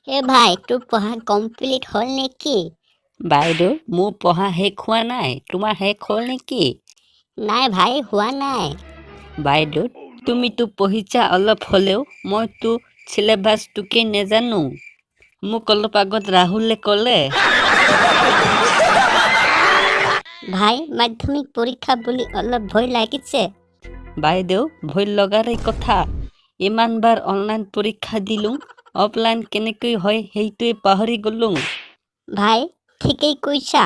এ ভাই তোৰ পঢ়া কমপ্লিট হ'ল নেকি? বাইদেউ মোৰ পঢ়া শেষ হোৱা নাই, তোমাৰ শেষ হ'ল নেকি? নাই ভাই হোৱা নাই। বাইদেউ তুমিতো পঢ়িছা অলপ হ'লেও, মইতো চিলেবাছটোকে নেজানো। মোক অলপ আগত ৰাহুলে ক'লে। ভাই মাধ্যমিক পৰীক্ষা বুলি অলপ ভয় লাগিছে। বাইদেউ ভয় লগাৰে কথা, ইমানবাৰ অনলাইন পৰীক্ষা দিলোঁ, অফলাইন কেনেকৈ হয় সেইটোৱে পাহৰি গ'লোঁ। ভাই ঠিকেই কৈছা,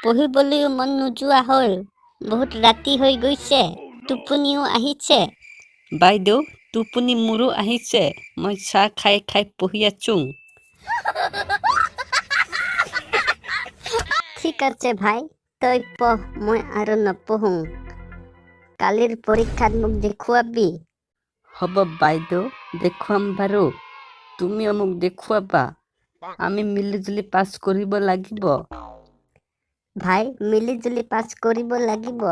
পঢ়িবলৈও মন নোযোৱা হ'ল, বহুত ৰাতি হৈ গৈছে, টোপনিও আহিছে। বাইদেউ টোপনি মোৰো আহিছে, মই চাহ খাই খাই পঢ়ি আছোঁ। ঠিক আছে ভাই, তই পঢ়, মই আৰু নপঢ়োঁ। কালিৰ পৰীক্ষাত মোক দেখুৱাবি। হ'ব বাইদেউ, দেখুৱাম বাৰু, তুমিও মোক দেখুৱাবা। আমি মিলিজুলি পাছ কৰিব লাগিব। ভাই মিলিজুলি পাছ কৰিব লাগিব।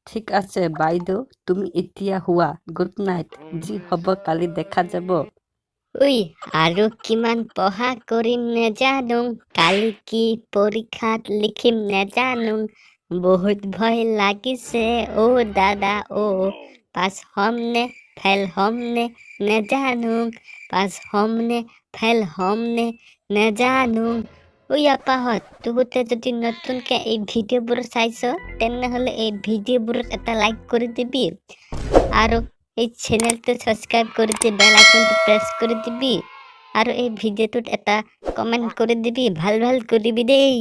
ঠিক আছে বাইদেউ, তুমি এতিয়া শুৱা, গুড নাইট, যি হ'ব কালি দেখা যাব। উই আৰু কিমান পঢ়া কৰিম নেজানো, কালি কি পৰীক্ষাত লিখিম নেজানো, বহুত ভয় লাগিছে অ' দাদা অ', পাছ হ'ম নে ফেল হ'ম নে নেজানো, পাছ হ'ম নে ফেল হ'ম নে নেজানো। ঐ আপাহঁত, তহঁতে যদি নতুনকৈ এই ভিডিঅ'বোৰ চাইছ, তেনেহ'লে এই ভিডিঅ'বোৰত এটা লাইক কৰি দিবি আৰু এই চেনেলটো সাবস্ক্রাইব করে দিয়ে বেল আইকনটো প্রেস করে দিবি, আর এই ভিডিওটোত এটা কমেন্ট করে দিবি, ভাল ভাল করিবি দেই।